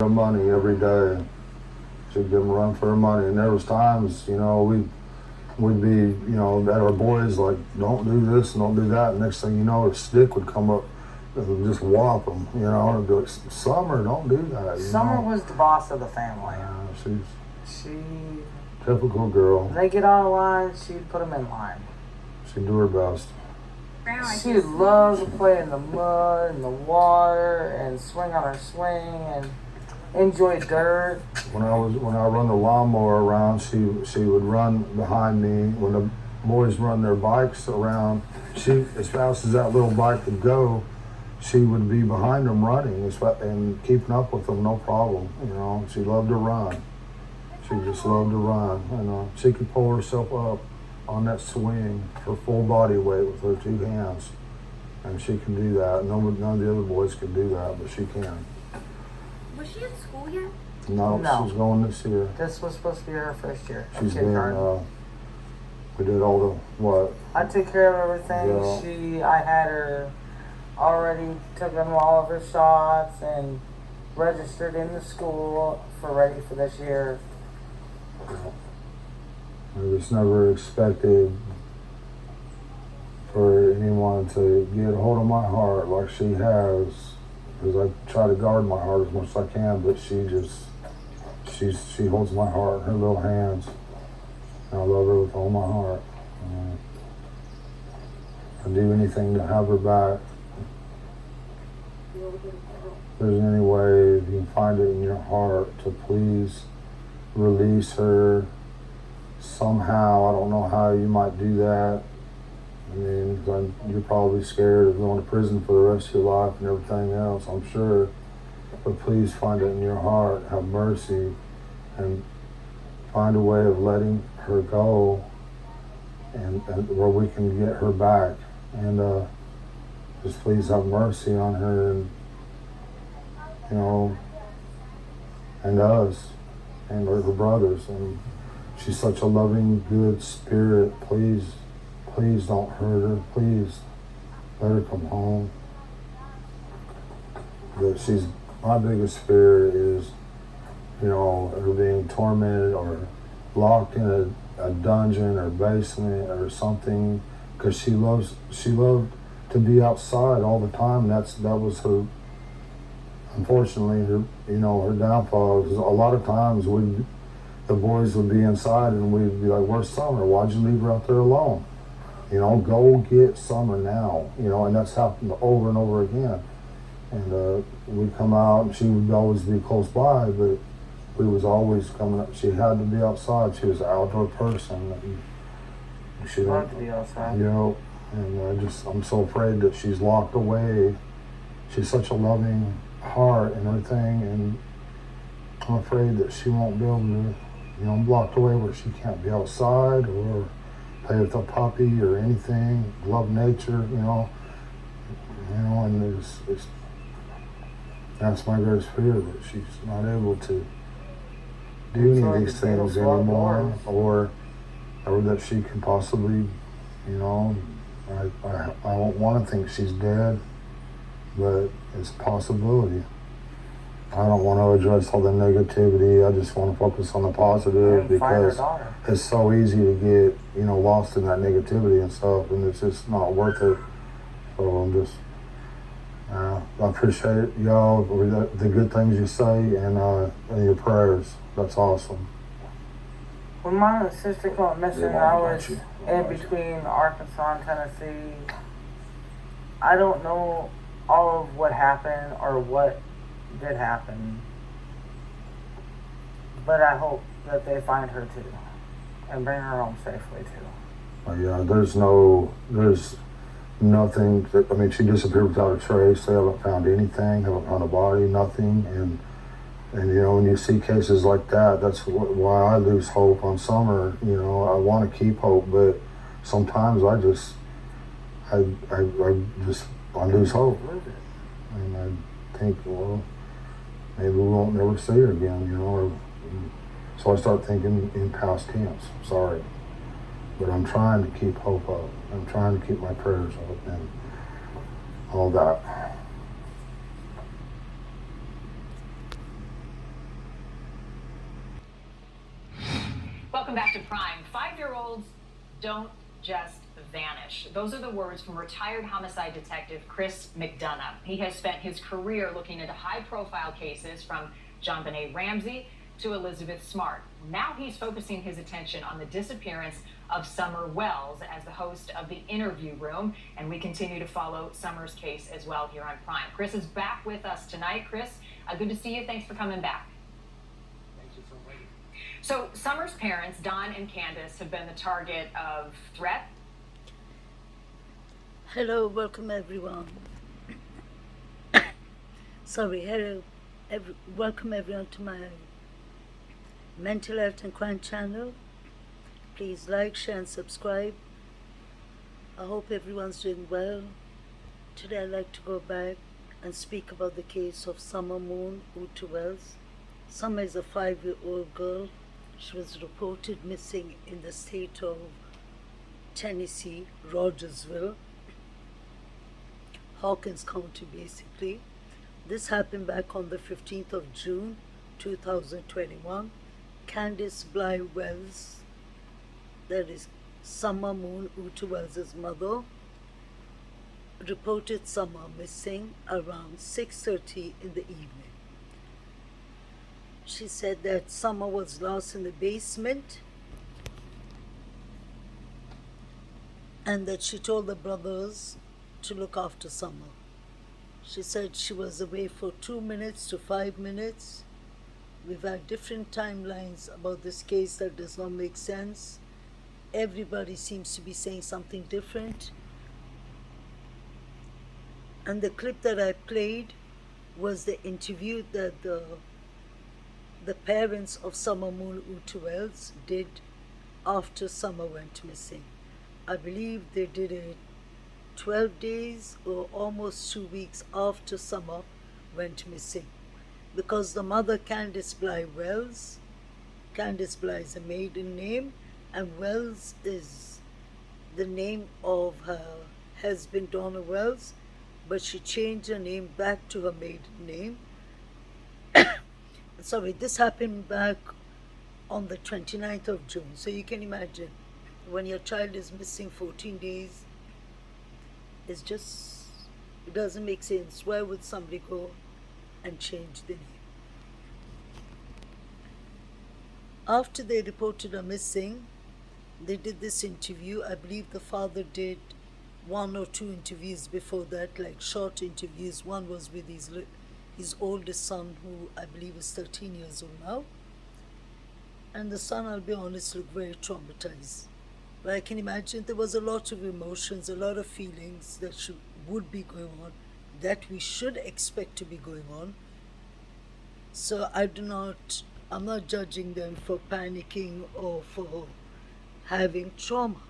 her money every day. She'd give them a run for her money. And there was times, we'd be, at our boys like, don't do this and don't do that. And next thing you know, a stick would come up and would just whop them, and be like, Summer, don't do that. Summer was the boss of the family. She typical girl. When they get out of line, she'd put them in line. She'd do her best. She loved to play in the mud and the water and swing on her swing and enjoy dirt. When I run the lawnmower around, she would run behind me. When the boys run their bikes around, she, as fast as that little bike could go, she would be behind them running and keeping up with them, no problem. She loved to run. She just loved to run. She could pull herself up on that swing, her full body weight with her two hands, and she can do that. None of the other boys can do that, but she can. Was she in school yet? No, she's going this year. This was supposed to be her first year. She's been, we did all the, what? I took care of everything. Yeah. I had her already taken all of her shots and registered in the school ready for this year. I just never expected for anyone to get a hold of my heart like she has, because I try to guard my heart as much as I can, but she holds my heart in her little hands, and I love her with all my heart. I'd do anything to have her back. If there's any way, if you can find it in your heart to please release her somehow. I don't know how you might do that. I mean, you're probably scared of going to prison for the rest of your life and everything else, I'm sure. But please find it in your heart, have mercy, and find a way of letting her go and where we can get her back. And just please have mercy on her and, and us and her brothers. And she's such a loving, good spirit. Please don't hurt her. Please let her come home. My biggest fear is, her being tormented or locked in a dungeon or basement or something, because she loved to be outside all the time. That was her, unfortunately, her downfall. Because a lot of times the boys would be inside and we'd be like, "Where's Summer? Why'd you leave her out there alone? Go get Summer now." And that's happened over and over again. And we'd come out and she would always be close by, but we was always coming up. She had to be outside. She was an outdoor person. She loved to be outside. And I'm so afraid that she's locked away. She's such a loving heart and everything, and I'm afraid that she won't be able to, blocked away where she can't be outside or play with a puppy or anything, love nature, and that's my greatest fear, that she's not able to do any of these things anymore, or that she can possibly, I don't want to think she's dead, but it's a possibility. I don't want to address all the negativity. I just want to focus on the positive, because it's so easy to get, lost in that negativity and stuff, and it's just not worth it. So I appreciate y'all, the good things you say, and your prayers. That's awesome. When my sister went missing, I was in between Arkansas and Tennessee. I don't know all of what happened or what did happen, but I hope that they find her too and bring her home safely too. Yeah, there's nothing she disappeared without a trace. They haven't found anything, haven't found a body, nothing. And when you see cases like that, that's why I lose hope on Summer. I want to keep hope, but sometimes I lose hope. And I think, well, maybe we won't never see her again, So I start thinking in past tense. Sorry. But I'm trying to keep hope up. I'm trying to keep my prayers up and all that. welcome back to Prime. 5-year-olds don't just vanish. Those are the words from retired homicide detective Chris McDonough. He has spent his career looking into high-profile cases from JonBenet Ramsey to Elizabeth Smart. Now he's focusing his attention on the disappearance of Summer Wells as the host of The Interview Room, and we continue to follow Summer's case as well here on Prime. Chris is back with us tonight. Chris, good to see you. Thanks for coming back. Thank you for waiting. So Summer's parents, Don and Candus, have been the target of threat. Hello, welcome everyone. Welcome everyone to my mental health and crime channel. Please like, share and subscribe. I hope everyone's doing well. Today I'd like to go back and speak about the case of Summer Moon Uta Wells. Summer is a 5-year-old girl. She was reported missing in the state of Tennessee, Rogersville, Hawkins County basically. This happened back on the 15th of June 2021. Candus Bly Wells, that is Summer Moon Uta Wells' mother, reported Summer missing around 6:30 in the evening. She said that Summer was lost in the basement and that she told the brothers to look after Summer. She said she was away for 2 minutes to 5 minutes. We've had different timelines about this case that does not make sense. Everybody seems to be saying something different. And the clip that I played was the interview that the parents of Summer Moon Uta Wells did after Summer went missing. I believe they did it 12 days or almost 2 weeks after Summer went missing. Because the mother, Candus Bly Wells, Candus Bly is a maiden name, and Wells is the name of her husband, Donna Wells, but she changed her name back to her maiden name. Sorry, this happened back on the 29th of June. So you can imagine when your child is missing 14 days, it doesn't make sense. Why would somebody go and change the name? After they reported her missing, they did this interview. I believe the father did 1 or 2 interviews before that, like short interviews. One was with his oldest son, who I believe is 13 years old now. And the son, I'll be honest, looked very traumatized. But I can imagine there was a lot of emotions, a lot of feelings that would be going on, that we should expect to be going on. So I'm not judging them for panicking or for having trauma.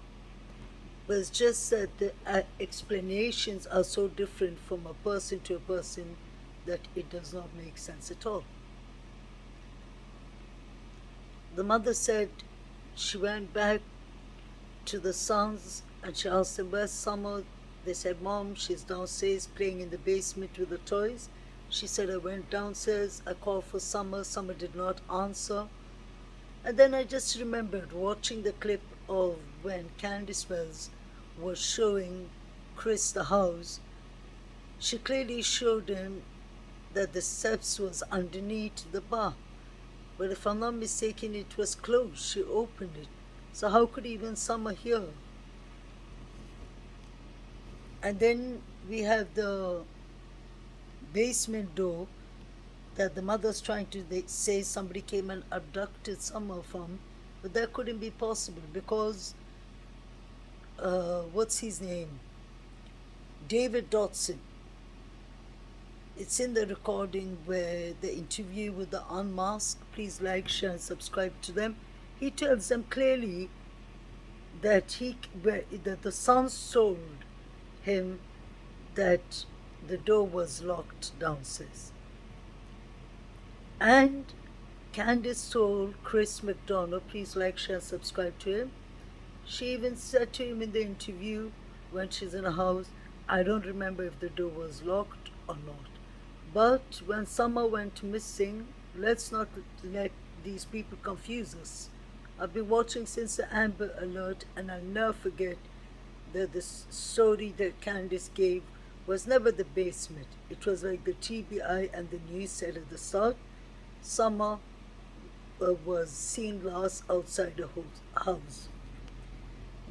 But it's just that the explanations are so different from a person to a person that it does not make sense at all. The mother said she went back to the sons and she asked them, where's Summer? They said, Mom, she's downstairs playing in the basement with the toys. She said, I went downstairs, I called for Summer, Summer did not answer. And then I just remembered watching the clip of when Candus Wells was showing Chris the house. She clearly showed him that the steps was underneath the bar. But if I'm not mistaken, it was closed. She opened it. So how could even Summer hear? And then we have the basement door that the mother's trying to say somebody came and abducted Summer from. But that couldn't be possible because, what's his name? David Dotson. It's in the recording where the interview with the Unmasked. Please like, share and subscribe to them. He tells them clearly that the sons told him that the door was locked downstairs. And Candus told Chris McDonough, please like, share and subscribe to him. She even said to him in the interview when she's in a house, I don't remember if the door was locked or not. But when Summer went missing, let's not let these people confuse us. I've been watching since the Amber Alert, and I'll never forget that the story that Candus gave was never the basement. It was like the TBI and the news said at the start. Summer was seen last outside the house.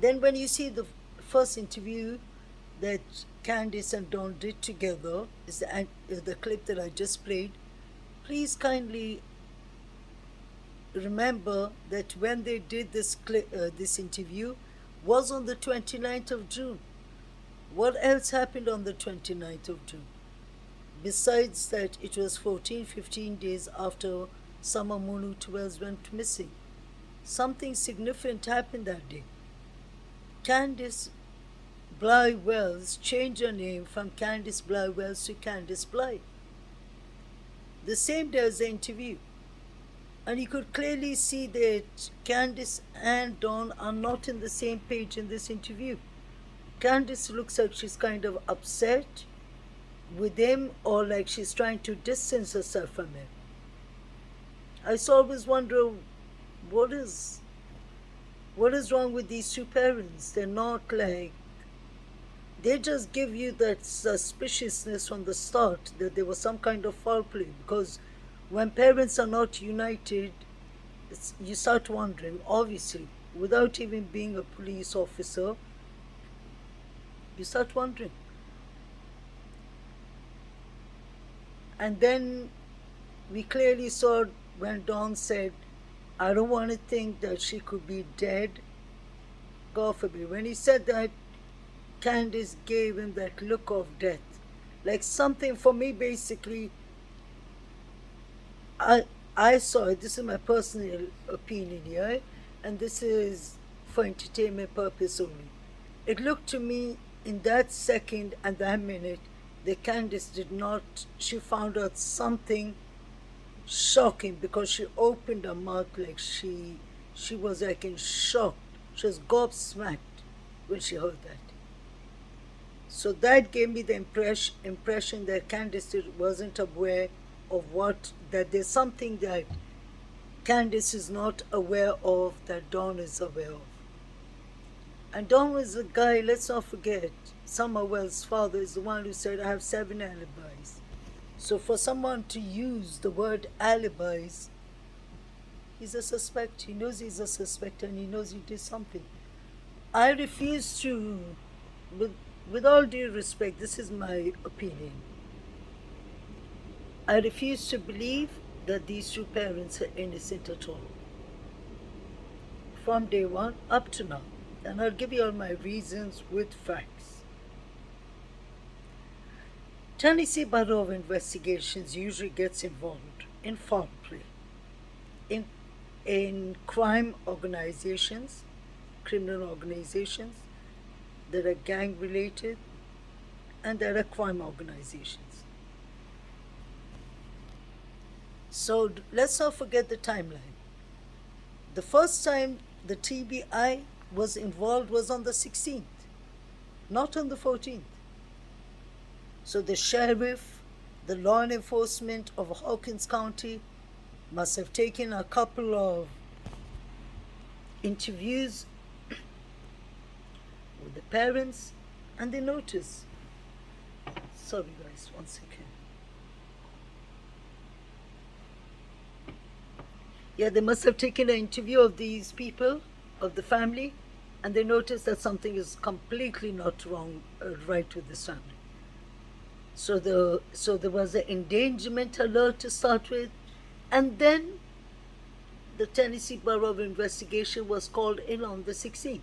Then, when you see the first interview that Candice and Dawn did together, is the clip that I just played. Please kindly remember that when they did this interview was on the 29th of June. What else happened on the 29th of June? Besides that, it was 15 days after Summer Munu Twelves went missing. Something significant happened that day. Candice Bly Wells changed her name from Candice Bly Wells to Candice Bly. The same day as the interview. And you could clearly see that Candice and Dawn are not in the same page in this interview. Candice looks like she's kind of upset with him, or like she's trying to distance herself from him. I always wonder what is wrong with these two parents. They're not like, they just give you that suspiciousness from the start that there was some kind of foul play, because when parents are not united, you start wondering, obviously, without even being a police officer, you start wondering. And then we clearly saw when Dawn said, I don't want to think that she could be dead. God forbid. When he said that, Candice gave him that look of death. Like something, for me, basically, I saw it. This is my personal opinion here, and this is for entertainment purpose only. It looked to me in that second and that minute that Candice she found out something shocking, because she opened her mouth like she was like in shock. She was gobsmacked when she heard that. So that gave me the impression that Candice wasn't aware of that there's something that Candice is not aware of that Dawn is aware of. And Dawn was a guy, let's not forget, Summer Wells' father is the one who said, I have 7 alibis. So for someone to use the word alibis, he's a suspect. He knows he's a suspect, and he knows he did something. I refuse to, with all due respect, this is my opinion, I refuse to believe that these two parents are innocent at all. From day one up to now. And I'll give you all my reasons with facts. Tennessee Bureau of Investigations usually gets involved in foul play, in crime organizations, criminal organizations that are gang related and that are crime organizations. So let's not forget the timeline. The first time the TBI was involved was on the 16th, not on the 14th. So the sheriff, the law enforcement of Hawkins County must have taken a couple of interviews with the parents, and they noticed. Sorry guys, 1 second. Yeah, they must have taken an interview of these people, of the family, and they noticed that something is completely not right with this family. So there was an endangerment alert to start with, and then the Tennessee Bureau of Investigation was called in on the 16th.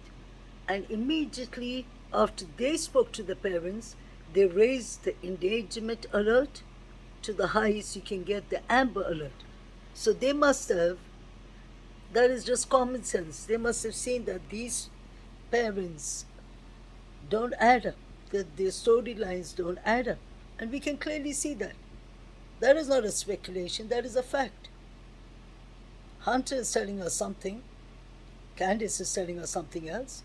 And immediately after they spoke to the parents, they raised the endangerment alert to the highest you can get, the amber alert. So they must have, that is just common sense, they must have seen that these parents don't add up, that their storylines don't add up. And we can clearly see that. That is not a speculation, that is a fact. Hunter is telling us something, Candice is telling us something else.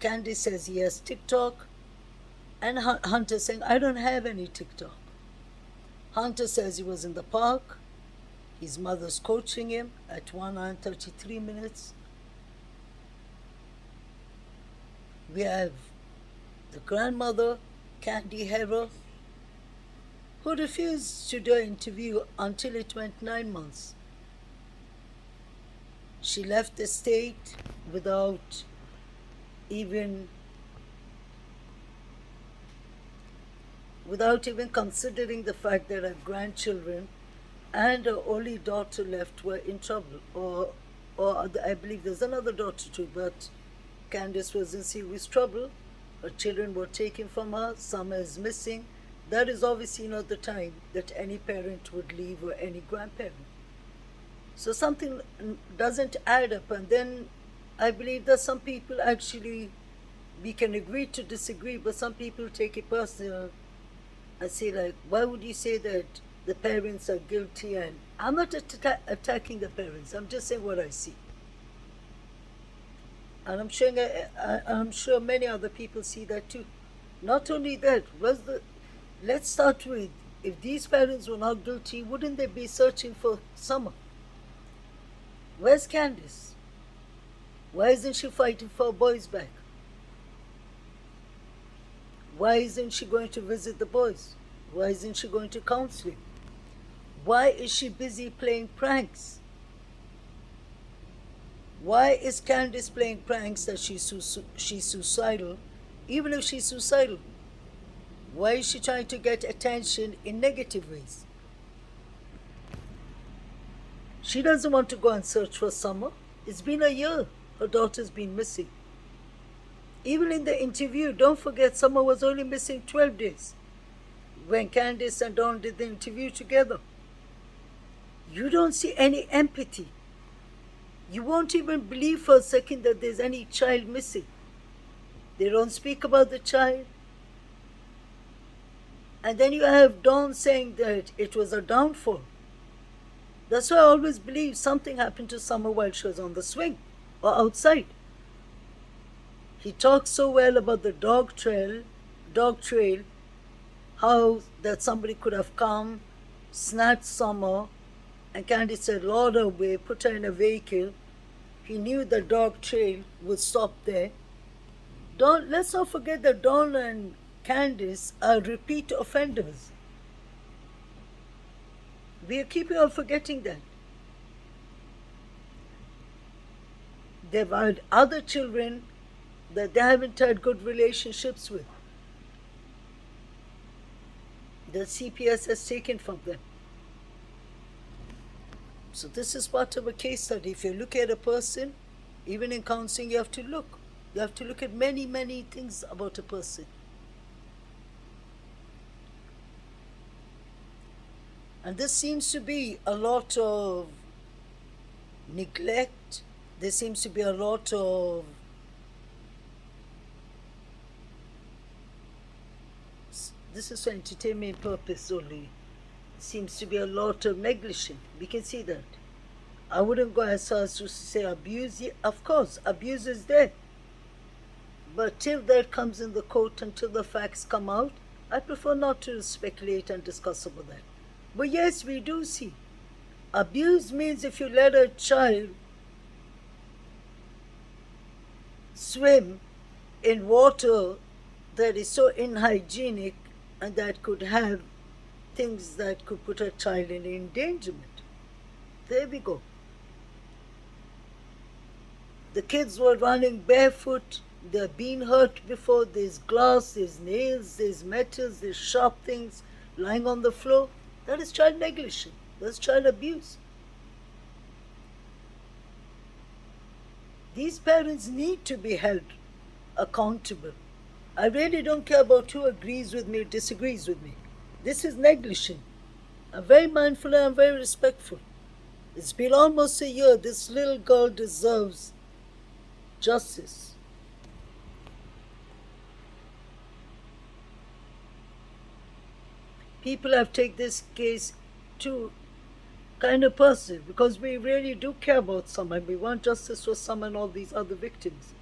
Candice says he has TikTok, and Hunter saying, I don't have any TikTok. Hunter says he was in the park, his mother's coaching him at 1 hour and 33 minutes. We have the grandmother, Candy Hera, who refused to do an interview until it went 9 months. She left the state without even considering the fact that her grandchildren and her only daughter left were in trouble. Or I believe there's another daughter too, but Candus was in serious trouble. Her children were taken from her. Summer is missing. That is obviously not the time that any parent would leave, or any grandparent. So something doesn't add up. And then I believe that some people actually, we can agree to disagree, but some people take it personal and say, like, why would you say that the parents are guilty? And I'm not attacking the parents. I'm just saying what I see. And I'm sure many other people see that too. Not only that, let's start with, if these parents were not guilty, wouldn't they be searching for Summer? Where's Candus? Why isn't she fighting for her boys back? Why isn't she going to visit the boys? Why isn't she going to counseling? Why is she busy playing pranks? Why is Candus playing pranks that she's suicidal, even if she's suicidal? Why is she trying to get attention in negative ways? She doesn't want to go and search for Summer. It's been a year her daughter's been missing. Even in the interview, don't forget, Summer was only missing 12 days when Candus and Dawn did the interview together. You don't see any empathy. You won't even believe for a second that there's any child missing. They don't speak about the child. And then you have Dawn saying that it was a downfall. That's why I always believe something happened to Summer while she was on the swing or outside. He talks so well about the dog trail, how that somebody could have come, snatched Summer, and Candy said, lured her away, put her in a vehicle. He knew the dog trail would stop there. Let's not forget that Dawn and Candus are repeat offenders. We are keeping on forgetting that. They've had other children that they haven't had good relationships with, that CPS has taken from them. So this is part of a case study. If you look at a person, even in counseling, you have to look. You have to look at many, many things about a person. And there seems to be a lot of neglect. There seems to be a lot of this is for entertainment purpose only. Seems to be a lot of negligence. We can see that. I wouldn't go as far as to say abuse. Of course, abuse is there. But till that comes in the court, until the facts come out, I prefer not to speculate and discuss about that. But yes, we do see. Abuse means if you let a child swim in water that is so unhygienic and that could have things that could put a child in endangerment. There we go. The kids were running barefoot. They're being hurt before. There's glass, there's nails, there's metals, there's sharp things lying on the floor. That is child negligence. That's child abuse. These parents need to be held accountable. I really don't care about who agrees with me or disagrees with me. This is negligent. I'm very mindful and I'm very respectful. It's been almost a year. This little girl deserves justice. People have taken this case to kind of personal because we really do care about someone. We want justice for some and all these other victims.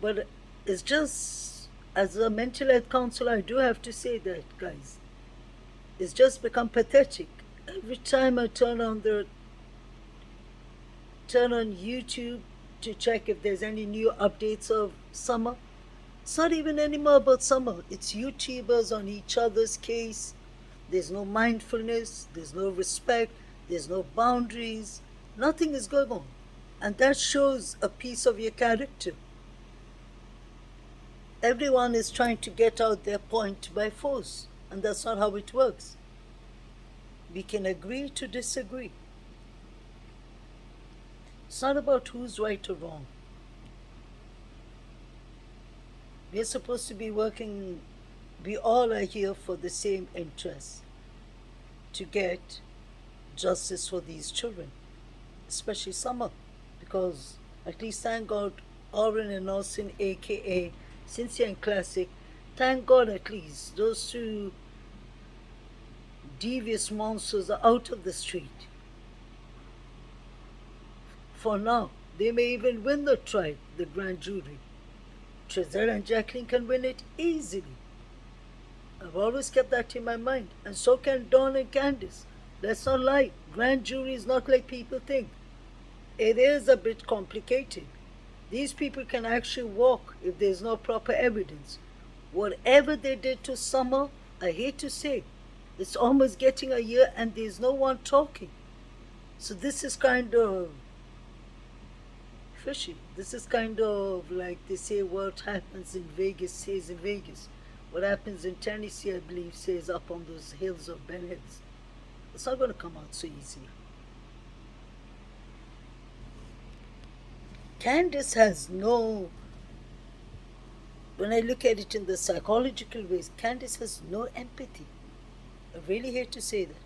But it's just, as a mental health counselor, I do have to say that, guys. It's just become pathetic. Every time I turn on YouTube to check if there's any new updates of Summer, It's not even anymore about Summer. It's YouTubers on each other's case. There's no mindfulness, there's no respect, there's no boundaries. Nothing is going on. And that shows a piece of your character. Everyone is trying to get out their point by force, and that's not how it works. We can agree to disagree. It's not about who's right or wrong. We're supposed to be working, we all are here for the same interest, to get justice for these children, especially Summer, because at least thank God, Oren and Austin, aka Cynthia and Classic, thank God at least those two devious monsters are out of the street. For now, they may even win the trial, the grand jury. Trezell and Jacqueline can win it easily. I've always kept that in my mind, and so can Dawn and Candus. Let's not lie, grand jury is not like people think. It is a bit complicated. These people can actually walk if there's no proper evidence. Whatever they did to Summer, I hate to say, it's almost getting a year and there's no one talking. So this is kind of fishy. This is kind of like they say what happens in Vegas stays in Vegas. What happens in Tennessee, I believe, stays up on those hills of Ben Hills. It's not going to come out so easy. Candus has no, when I look at it in the psychological ways, Candus has no empathy. I really hate to say that.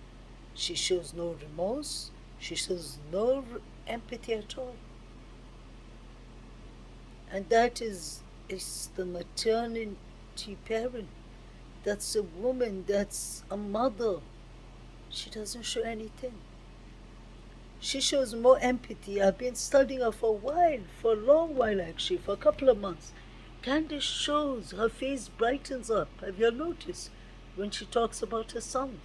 She shows no remorse. She shows no empathy at all. And that is the maternity parent. That's a woman, that's a mother. She doesn't show anything. She shows more empathy. I've been studying her for a while, for a long while actually, for a couple of months. Candus shows, her face brightens up. Have you noticed? When she talks about her sons.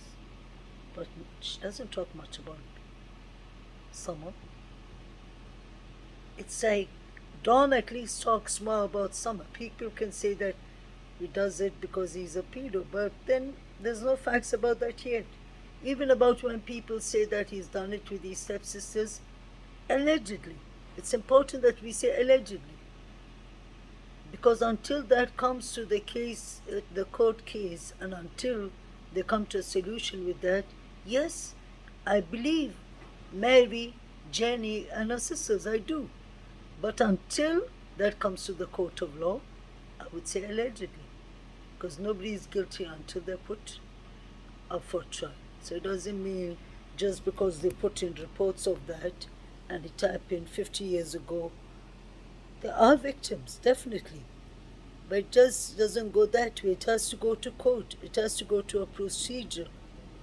But she doesn't talk much about Summer. It's like Dawn at least talks more about Summer. People can say that he does it because he's a pedo, but then there's no facts about that yet. Even about when people say that he's done it with his stepsisters, allegedly. It's important that we say allegedly. Because until that comes to the case, the court case, and until they come to a solution with that, yes, I believe Mary, Jenny, and her sisters, I do. But until that comes to the court of law, I would say allegedly. Because nobody is guilty until they're put up for trial. So it doesn't mean just because they put in reports of that and it happened 50 years ago. There are victims, definitely. But it just doesn't go that way. It has to go to court. It has to go to a procedure.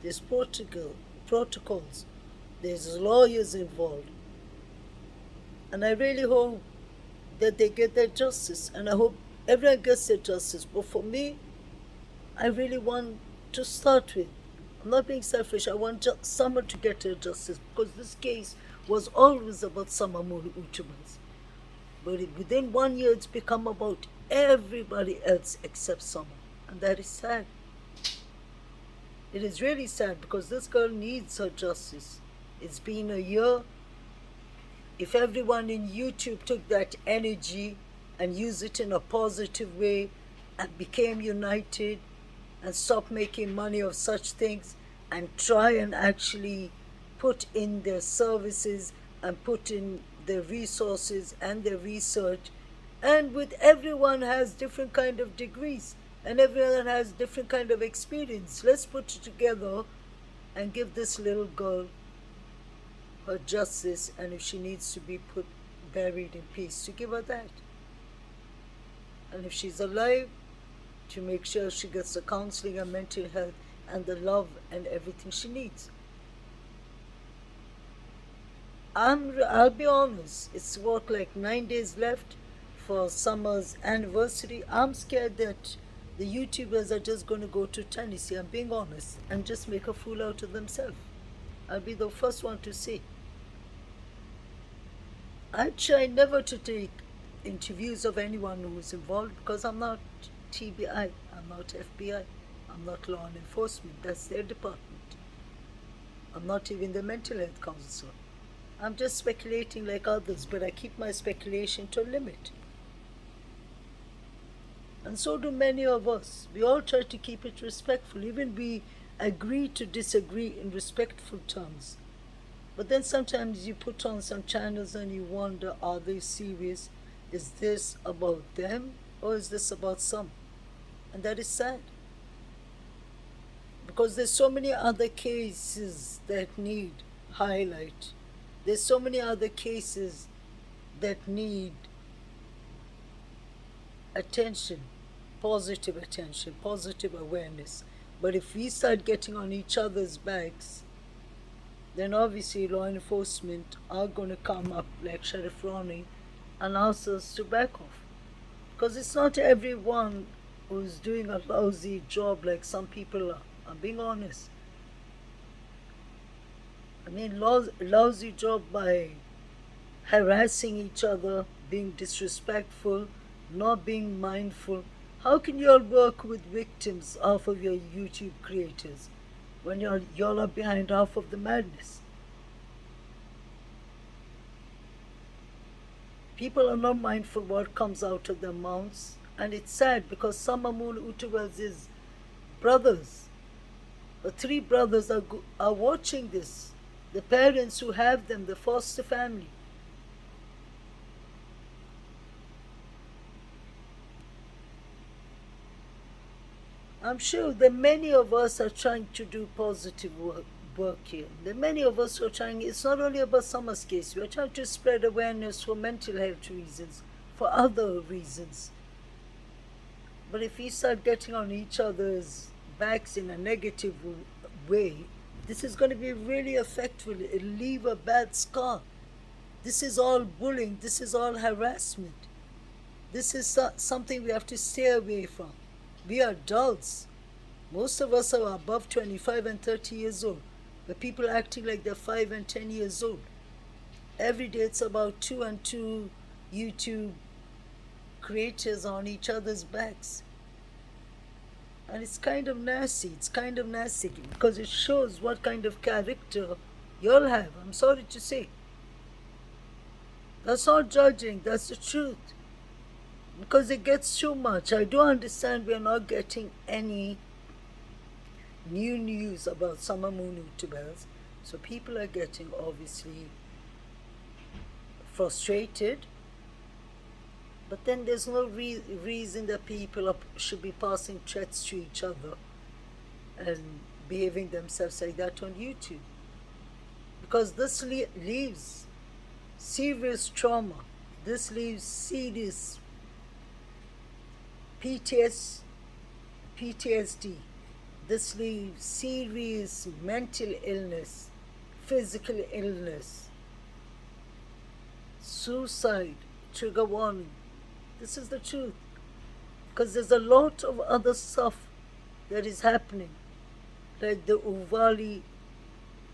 There's protocols. There's lawyers involved. And I really hope that they get their justice. And I hope everyone gets their justice. But for me, I really want to start with, I'm not being selfish, I want Summer to get her justice, because this case was always about Summer Uchibas. But within 1 year, it's become about everybody else except Summer. And that is sad. It is really sad, because this girl needs her justice. It's been a year. If everyone in YouTube took that energy and used it in a positive way and became united and stopped making money of such things and try and actually put in their services and put in their resources and their research, and with everyone has different kind of degrees and everyone has different kind of experience, let's put it together and give this little girl her justice, and if she needs to be put buried in peace, to give her that. And if she's alive, to make sure she gets the counseling and mental health and the love and everything she needs. I'll be honest, it's what, like 9 days left for Summer's anniversary. I'm scared that the YouTubers are just going to go to Tennessee, I'm being honest, and just make a fool out of themselves. I'll be the first one to say. I try never to take interviews of anyone who was involved because I'm not TBI, I'm not FBI, I'm not law enforcement. That's their department. I'm not even the mental health counselor. I'm just speculating like others, but I keep my speculation to a limit. And so do many of us. We all try to keep it respectful. Even we agree to disagree in respectful terms. But then sometimes you put on some channels and you wonder, are they serious? Is this about them or is this about some? And that is sad. Because there's so many other cases that need highlight. There's so many other cases that need attention, positive awareness. But if we start getting on each other's backs, then obviously law enforcement are going to come up like Sheriff Ronnie and ask us to back off. Because it's not everyone who's doing a lousy job like some people are. I'm being honest. I mean, lousy job by harassing each other, being disrespectful, not being mindful. How can you all work with victims, half of your YouTube creators, when y'all are behind half of the madness? People are not mindful what comes out of their mouths, and it's sad because some Amun Utawaz's brothers, the 3 brothers are watching this. The parents who have them, the foster family. I'm sure that many of us are trying to do positive work here. That many of us are trying, it's not only about Summer's case, we're trying to spread awareness for mental health reasons, for other reasons. But if we start getting on each other's backs in a negative way, this is going to be really effective. It'll leave a bad scar. This is all bullying. This is all harassment. This is something we have to stay away from. We are adults. Most of us are above 25 and 30 years old. But people are acting like they're 5 and 10 years old. Every day it's about 2 and 2 YouTube creators on each other's backs. And it's kind of nasty. It's kind of nasty because it shows what kind of character you'll have. I'm sorry to say. That's not judging. That's the truth. Because it gets too much. I do understand we're not getting any new news about Summer Moon Utubels. So people are getting obviously frustrated. But then there's no reason that people should be passing threats to each other and behaving themselves like that on YouTube. Because this leaves serious trauma. This leaves serious PTSD. This leaves serious mental illness, physical illness, suicide, trigger warning. This is the truth. Because there's a lot of other stuff that is happening, like the Uvalde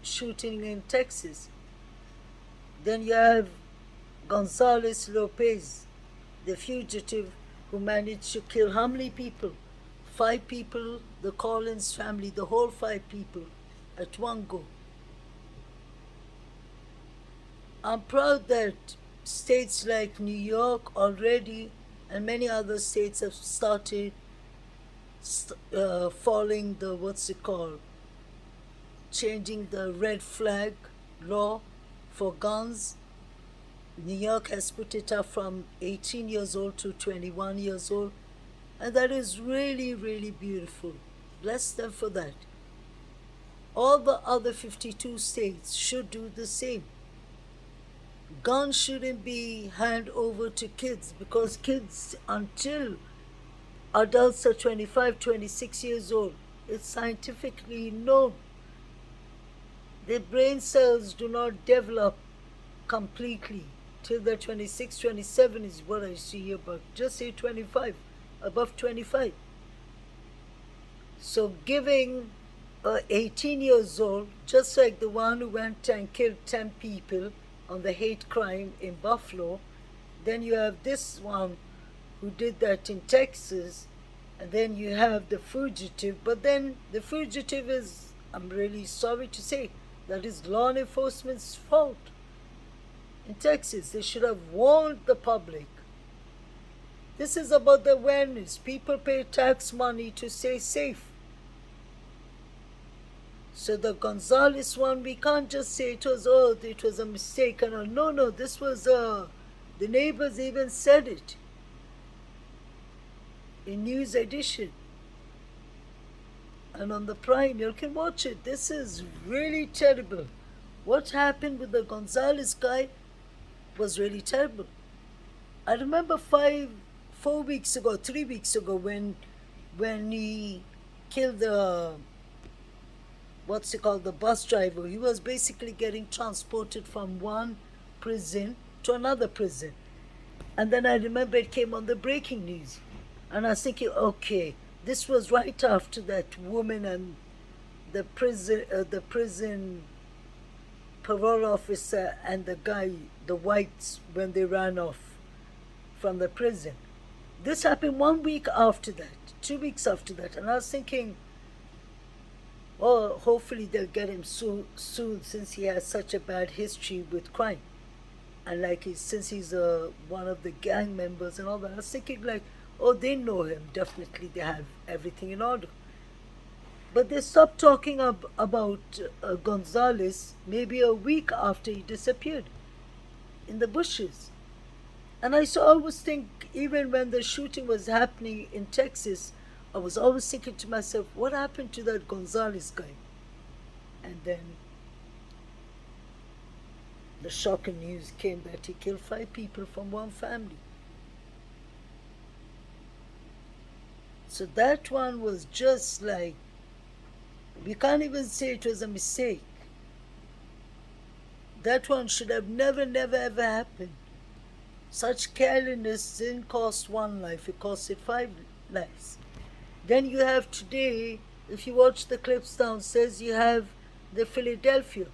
shooting in Texas. Then you have Gonzalez Lopez, the fugitive who managed to kill how many people? 5 people, the Collins family, the whole 5 people at one go. I'm proud that states like New York already and many other states have started following the, changing the red flag law for guns. New York has put it up from 18 years old to 21 years old. And that is really, really beautiful. Bless them for that. All the other 52 states should do the same. Guns shouldn't be handed over to kids because kids, until adults are 25, 26 years old, it's scientifically known. Their brain cells do not develop completely till they're 26, 27 is what I see here, but just say 25, above 25. So giving 18 years old, just like the one who went and killed 10 people on the hate crime in Buffalo, Then you have this one who did that in Texas, and then you have the fugitive. But then the fugitive is, I'm really sorry to say, that is law enforcement's fault. In Texas, they should have warned the public. This is about the awareness. People pay tax money to stay safe. So the Gonzalez one, we can't just say it was a mistake. And no, this was the neighbors even said it in News Edition and on the Prime. You can watch it. This is really terrible. What happened with the Gonzalez guy was really terrible. I remember 3 weeks ago, when he killed the the bus driver. He was basically getting transported from one prison to another prison. And then I remember it came on the breaking news. And I was thinking, okay, this was right after that woman and the prison parole officer and the guy, the whites, when they ran off from the prison. This happened 1 week after that, 2 weeks after that. And I was thinking, oh, hopefully they'll get him soon since he has such a bad history with crime. And since he's one of the gang members and all that, I was thinking oh, they know him, definitely they have everything in order. But they stopped talking about Gonzalez maybe a week after he disappeared in the bushes. And I always think, even when the shooting was happening in Texas, I was always thinking to myself, what happened to that Gonzalez guy? And then the shocking news came that he killed 5 people from one family. So that one was just we can't even say it was a mistake. That one should have never ever happened. Such carelessness didn't cost 1 life, it costed 5 lives. Then you have today, if you watch the clips downstairs, you have the Philadelphia.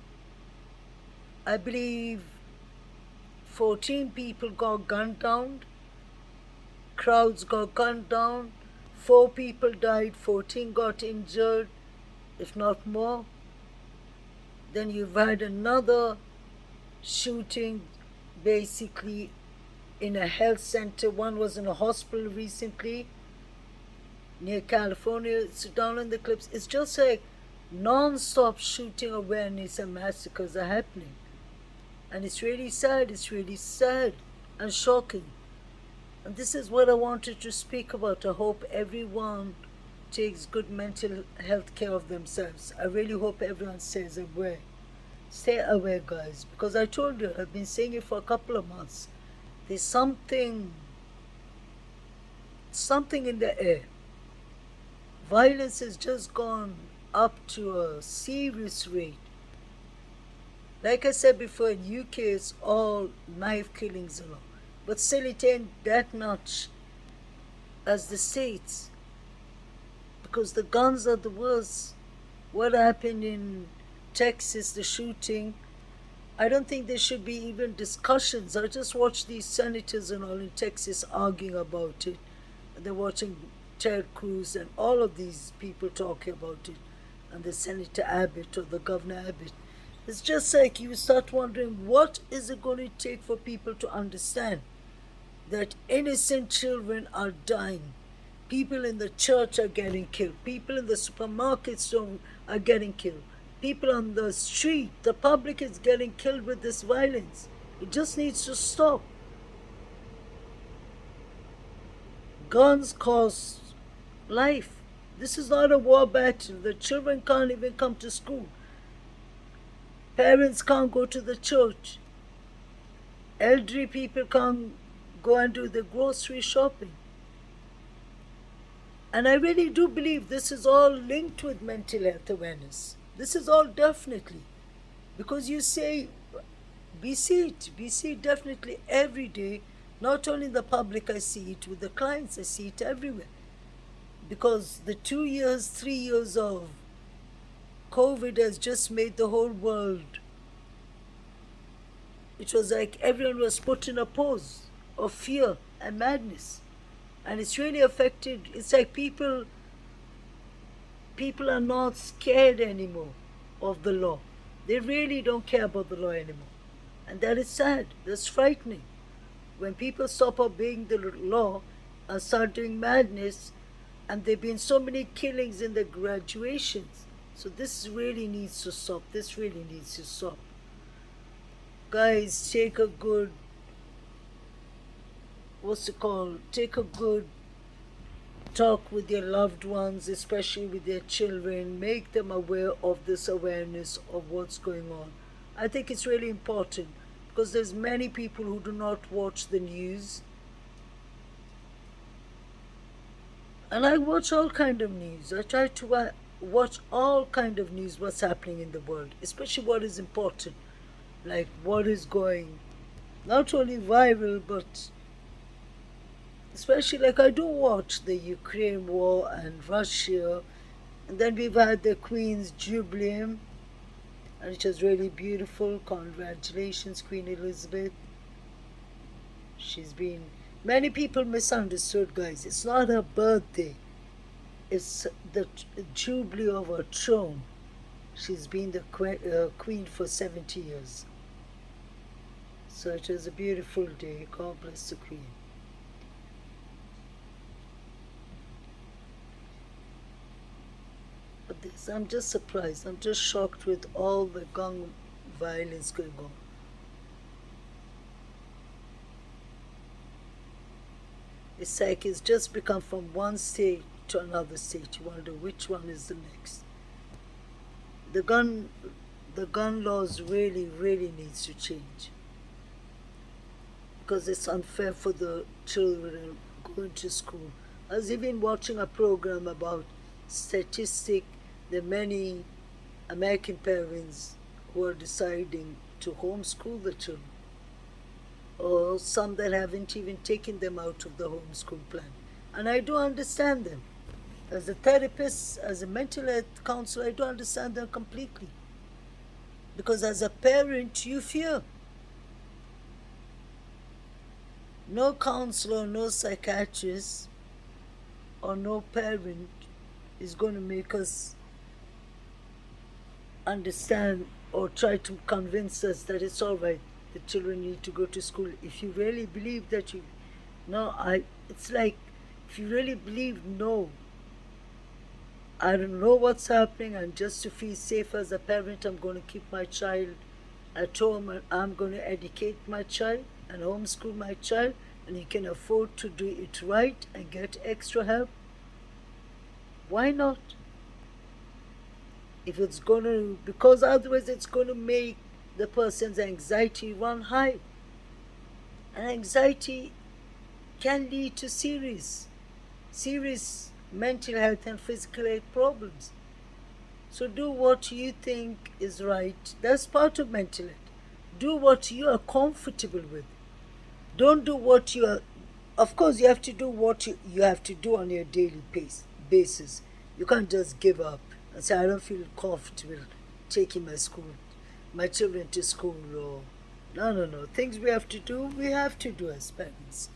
I believe 14 people got gunned down, crowds got gunned down, 4 people died, 14 got injured, if not more. Then you've had another shooting basically in a health center. One was in a hospital recently near California. So down in the clips, it's just non-stop shooting awareness and massacres are happening. And it's really sad and shocking. And this is what I wanted to speak about. I hope everyone takes good mental health care of themselves. I really hope everyone stays aware. Stay aware, guys, because I told you, I've been saying it for a couple of months. There's something in the air. Violence has just gone up to a serious rate. Like I said before, in UK it's all knife killings and all. But still it ain't that much as the States. Because the guns are the worst. What happened in Texas, the shooting, I don't think there should be even discussions. I just watch these senators and all in Texas arguing about it. They're watching Ted Cruz and all of these people talking about it. And the Senator Abbott or the Governor Abbott. It's just you start wondering, what is it going to take for people to understand that innocent children are dying? People in the church are getting killed. People in the supermarkets are getting killed. People on the street, the public is getting killed with this violence. It just needs to stop. Guns cost life. This is not a war battle. The children can't even come to school. Parents can't go to the church. Elderly people can't go and do the grocery shopping. And I really do believe this is all linked with mental health awareness. This is all definitely. Because we see it definitely every day. Not only in the public, I see it with the clients, I see it everywhere. Because the 2 years, 3 years of COVID has just made the whole world. It was like everyone was put in a pause. of fear and madness. And it's really affected. It's like people are not scared anymore of the law. They really don't care about the law anymore. And that is sad. That's frightening. When people stop obeying the law and start doing madness, and there have been so many killings in the graduations. So this really needs to stop. This really needs to stop. Guys, take a good, take a good talk with your loved ones, especially with their children. Make them aware of this awareness of what's going on. I think it's really important because there's many people who do not watch the news. And I watch all kind of news. I try to watch all kind of news, what's happening in the world, especially what is important, like what is going, not only viral, but especially like I do watch the Ukraine war and Russia, and then we've had the Queen's Jubilee, and it was really beautiful. Congratulations, Queen Elizabeth. She's been, many people misunderstood, guys. It's not her birthday. It's the Jubilee of her throne. She's been the Queen for 70 years. So it was a beautiful day. God bless the Queen. But this, I'm just surprised. I'm just shocked with all the gun violence going on. It's like it's just become from one state to another state. You wonder which one is the next. The gun laws really, really needs to change. Because it's unfair for the children going to school. I was even watching a program about statistic, the many American parents who are deciding to homeschool the children, or some that haven't even taken them out of the homeschool plan. And I do understand them. As a therapist, as a mental health counselor, I do understand them completely. Because as a parent, you fear. No counselor, no psychiatrist, or no parent is going to make us understand or try to convince us that it's all right, the children need to go to school. If you really believe that it's like, if you really believe, no, I don't know what's happening, and just to feel safe as a parent, I'm going to keep my child at home and I'm going to educate my child and homeschool my child, and you can afford to do it right and get extra help. Why not? If it's going to, because otherwise it's going to make the person's anxiety run high. And anxiety can lead to serious mental health and physical health problems. So do what you think is right. That's part of mental health. Do what you are comfortable with. Don't do what you are, of course you have to do what you have to do on your daily basis. You can't just give up and say, I don't feel comfortable taking my children to school, or no. Things we have to do as parents.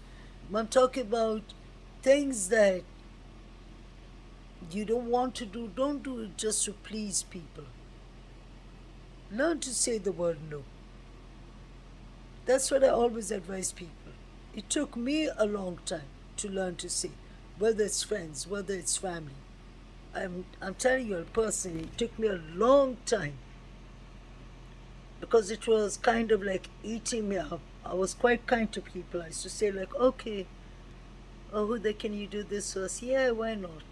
I'm talking about things that you don't want to do. Don't do it just to please people. Learn to say the word no. That's what I always advise people. It took me a long time to learn to say, whether it's friends, whether it's family. I'm telling you personally, it took me a long time, because it was kind of like eating me up. I was quite kind to people. I used to say like, okay, oh, Huda, can you do this for us? Yeah, why not?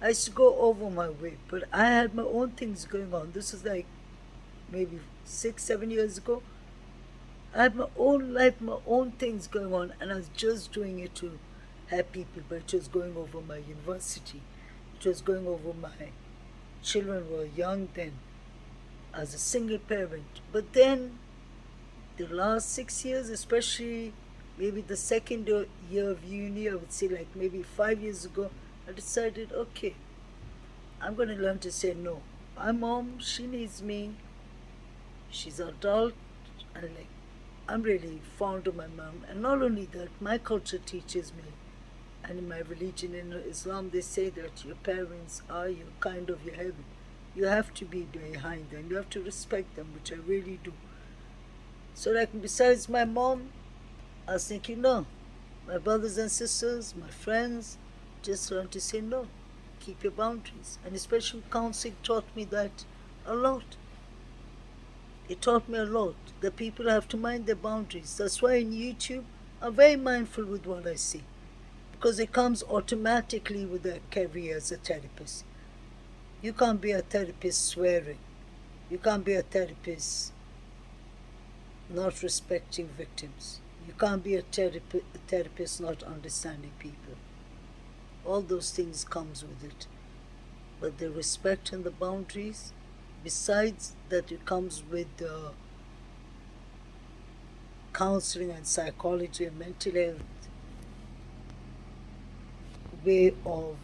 I used to go over my way, but I had my own things going on. This is like maybe 6-7 years ago. I had my own life, my own things going on, and I was just doing it to help people, but it was going over my university. It was going over my children were young then, as a single parent. But then, the last 6 years, especially maybe the second year of uni, I would say like maybe 5 years ago, I decided, okay, I'm going to learn to say no. My mom, she needs me. She's adult, and like, I'm really fond of my mom. And not only that, my culture teaches me, and in my religion, in Islam, they say that your parents are your kind of your heaven. You have to be behind them. You have to respect them, which I really do. So, like, besides my mom, I was thinking, no, my brothers and sisters, my friends, just learn to say no. Keep your boundaries. And especially counseling taught me that a lot. It taught me a lot that people have to mind their boundaries. That's why in YouTube, I'm very mindful with what I say, because it comes automatically with a career as a therapist. You can't be a therapist swearing. You can't be a therapist not respecting victims. You can't be a therapist not understanding people. All those things comes with it. But the respect and the boundaries, besides that, it comes with the counseling and psychology and mental health way of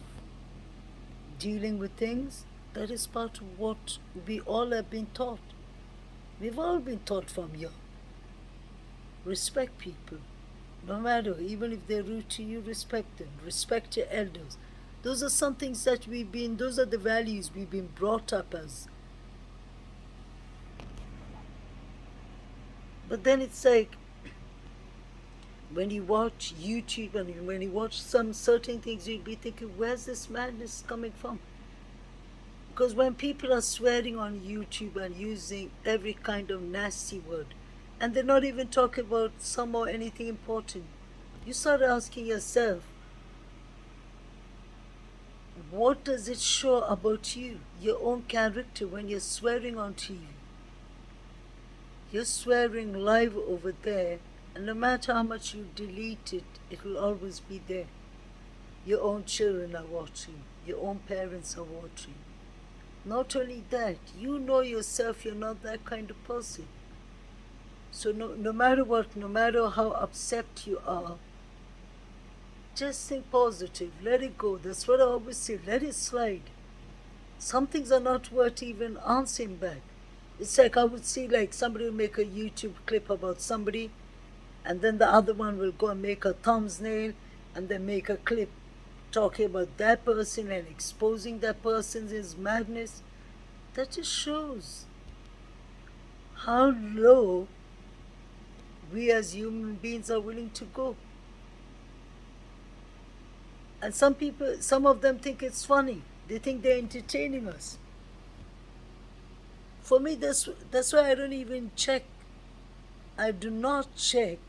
dealing with things. That is part of what we all have been taught. We've all been taught from young. Respect people. No matter, even if they're rude to you, respect them. Respect your elders. Those are some things that those are the values we've been brought up as. But then it's like, when you watch YouTube and when you watch some certain things, you'll be thinking, where's this madness coming from? Because when people are swearing on YouTube and using every kind of nasty word, and they're not even talking about some or anything important, you start asking yourself, what does it show about you, your own character, when you're swearing on TV? You're swearing live over there, and no matter how much you delete it, it will always be there. Your own children are watching. Your own parents are watching. Not only that, you know yourself, you're not that kind of person. So no matter what, no matter how upset you are, just think positive, let it go. That's what I always say, let it slide. Some things are not worth even answering back. It's like I would see, like, somebody will make a YouTube clip about somebody, and then the other one will go and make a thumbnail and then make a clip talking about that person and exposing that person's madness. That just shows how low we as human beings are willing to go. And some of them think it's funny. They think they're entertaining us. For me, that's why I don't even check. I do not check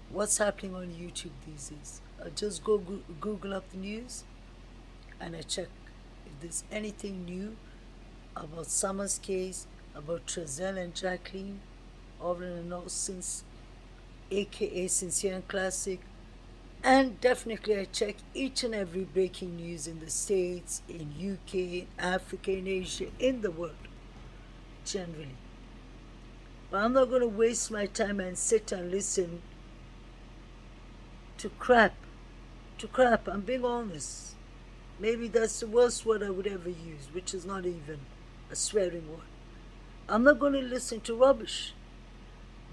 what's happening on YouTube these days. I just go Google up the news and I check if there's anything new about Summer's case, about Trezell and Jacqueline, or an innocence, aka Sincere and Classic. And definitely I check each and every breaking news in the States, in UK, in Africa, in Asia, in the world, generally. But I'm not going to waste my time and sit and listen to crap. I'm being honest. Maybe that's the worst word I would ever use, which is not even a swearing word. I'm not going to listen to rubbish.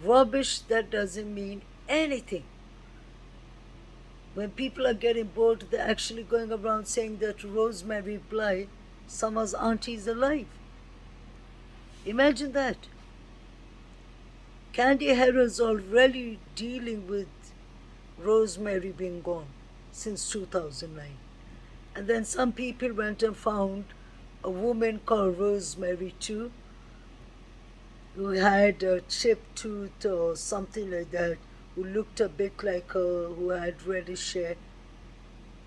Rubbish that doesn't mean anything. When people are getting bored, they're actually going around saying that Rosemary Bly, Summer's auntie, is alive. Imagine that. Candy Harris already dealing with Rosemary being gone since 2009. And then some people went and found a woman called Rosemary too, who had a chipped tooth or something like that, who looked a bit like her, who had reddish hair.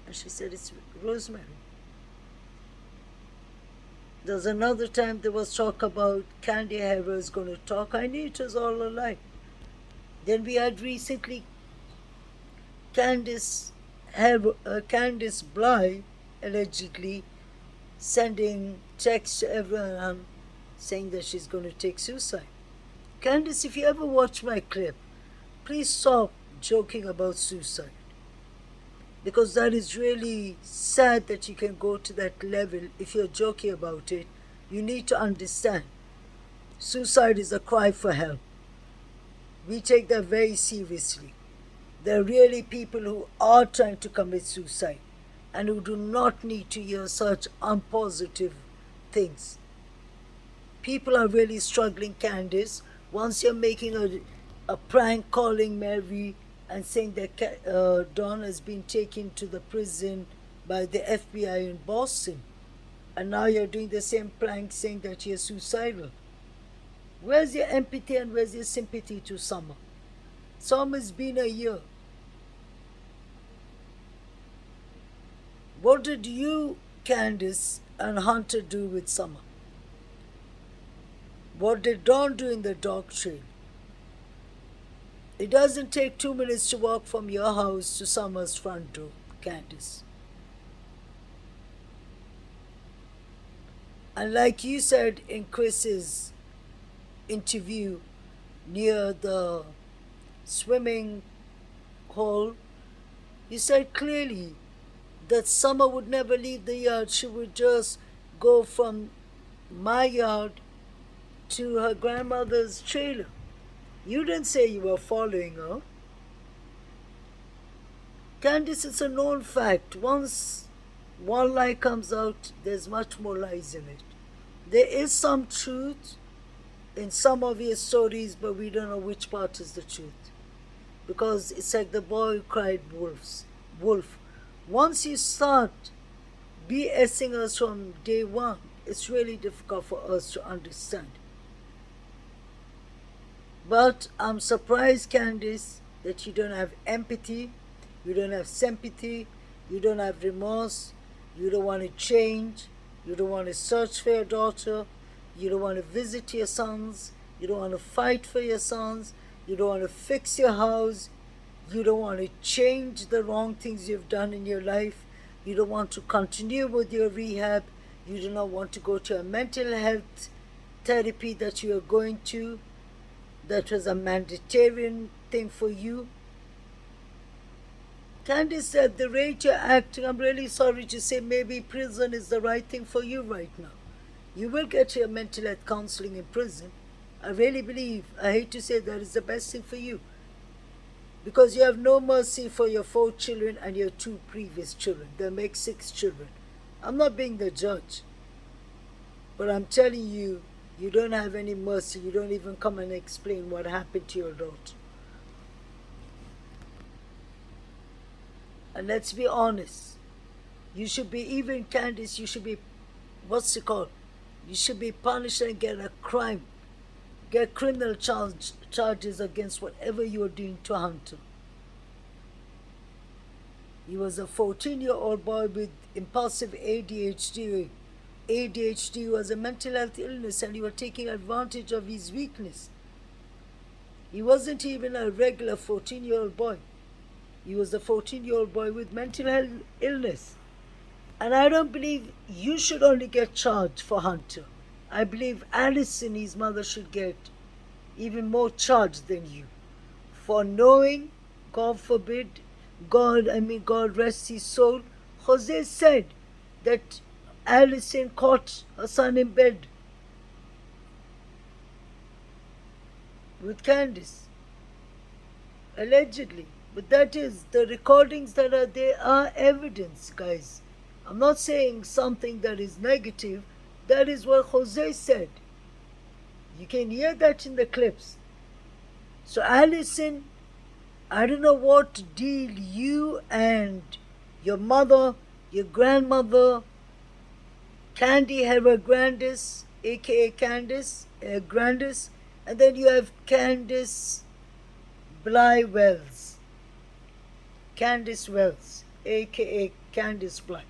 And she said, it's Rosemary. There's another time there was talk about Candy Harris going to talk. I knew it was all a lie. Then we had recently Candus Bly allegedly sending texts to everyone saying that she's going to take suicide. Candus, if you ever watch my clip, please stop joking about suicide. Because that is really sad that you can go to that level. If you're joking about it, you need to understand. Suicide is a cry for help. we take that very seriously. There are really people who are trying to commit suicide and who do not need to hear such unpositive things. People are really struggling, Candus. Once you're making a prank calling Mary and saying that Don has been taken to the prison by the FBI in Boston, and now you're doing the same prank saying that you're suicidal. Where's your empathy and where's your sympathy to Summer? Summer's been a year. What did you, Candus, and Hunter do with Summer? What did Don do in the dog trail? It doesn't take 2 minutes to walk from your house to Summer's front door, Candus. And like you said in Chris's interview near the swimming hole, you said clearly that Summer would never leave the yard. She would just go from my yard to her grandmother's trailer. You didn't say you were following her. Candus, it's a known fact. Once one lie comes out, there's much more lies in it. There is some truth in some of your stories, but we don't know which part is the truth. Because it's like the boy who cried wolf. Once you start BSing us from day one, it's really difficult for us to understand. But I'm surprised, Candus, that you don't have empathy, you don't have sympathy, you don't have remorse, you don't want to change, you don't want to search for your daughter, you don't want to visit your sons, you don't want to fight for your sons, you don't want to fix your house, you don't want to change the wrong things you've done in your life, you don't want to continue with your rehab, you do not want to go to a mental health therapy that you are going to, that was a mandatory thing for you. Candus said, the rate you're acting, I'm really sorry to say, maybe prison is the right thing for you right now. You will get your mental health counseling in prison. I really believe, I hate to say that is the best thing for you. Because you have no mercy for your 4 children and your 2 previous children. That makes 6 children. I'm not being the judge. But I'm telling you, you don't have any mercy. You don't even come and explain what happened to your daughter. And let's be honest. You should be, even Candus, you should be, what's it called? You should be punished and get a crime. Get criminal charges against whatever you are doing to Hunter. He was a 14-year-old boy with impulsive ADHD. ADHD was a mental health illness and you were taking advantage of his weakness. He wasn't even a regular 14-year-old boy. He was a 14-year-old boy with mental health illness. And I don't believe you should only get charged for Hunter. I believe Allison, his mother, should get even more charged than you. For knowing, God forbid, God rest his soul, Jose said that Allison caught her son in bed with Candus. Allegedly. But that is, the recordings that are there are evidence, guys. I'm not saying something that is negative. That is what Jose said. You can hear that in the clips. So Allison, I don't know what deal you and your mother, your grandmother, Candy Hera Grandis, aka Grandis, and then you have Candice Bly Wells. Candice Wells, aka Candice Bly.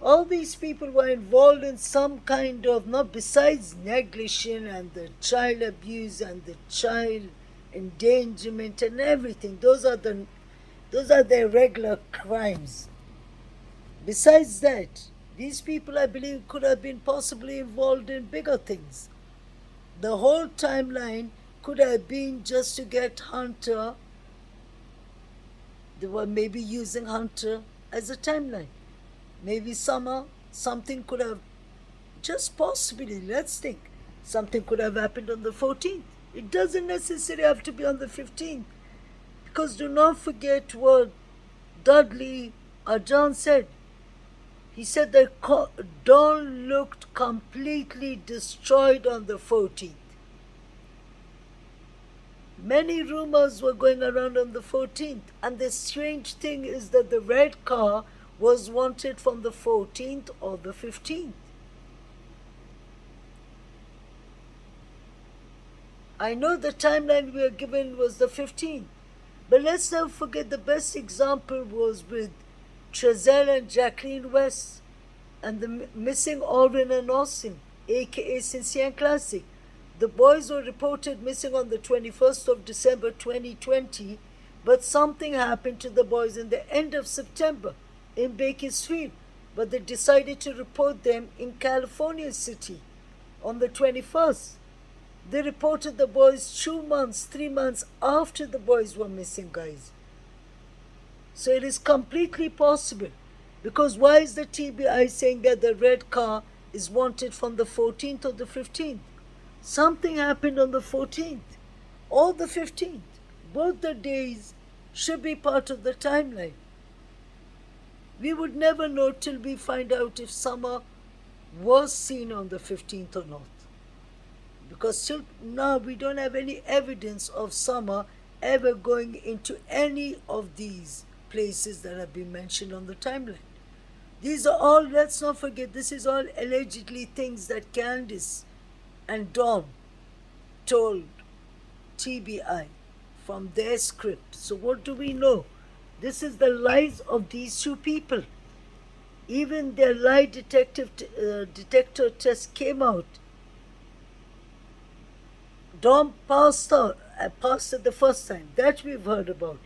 All these people were involved in some kind of, not besides negligence and the child abuse and the child endangerment and everything. Those are their regular crimes. Besides that, these people, I believe, could have been possibly involved in bigger things. The whole timeline could have been just to get Hunter. They were maybe using Hunter as a timeline. Maybe something could have, just possibly, let's think, something could have happened on the 14th. It doesn't necessarily have to be on the 15th. Because do not forget what Dudley or John said. He said that Dawn looked completely destroyed on the 14th. Many rumors were going around on the 14th, and the strange thing is that the red car was wanted from the 14th or the 15th. I know the timeline we were given was the 15th, but let's not forget the best example was with Trezell and Jacqueline West and the missing Alvin and Austin, aka Cincinnati Classic. The boys were reported missing on the 21st of December 2020, but something happened to the boys in the end of September in Bakersfield, but they decided to report them in California City on the 21st. They reported the boys 2 months, 3 months after the boys were missing, guys. So it is completely possible. Because why is the TBI saying that the red car is wanted from the 14th or the 15th? Something happened on the 14th or the 15th. Both the days should be part of the timeline. We would never know till we find out if Summer was seen on the 15th or not. Because till now we don't have any evidence of Summer ever going into any of these places that have been mentioned on the timeline. These are all, let's not forget, this is all allegedly things that Candus and Dawn told TBI from their script. So what do we know? This is the lies of these two people. Even their lie detector test came out. Dawn passed it the first time. That we've heard about.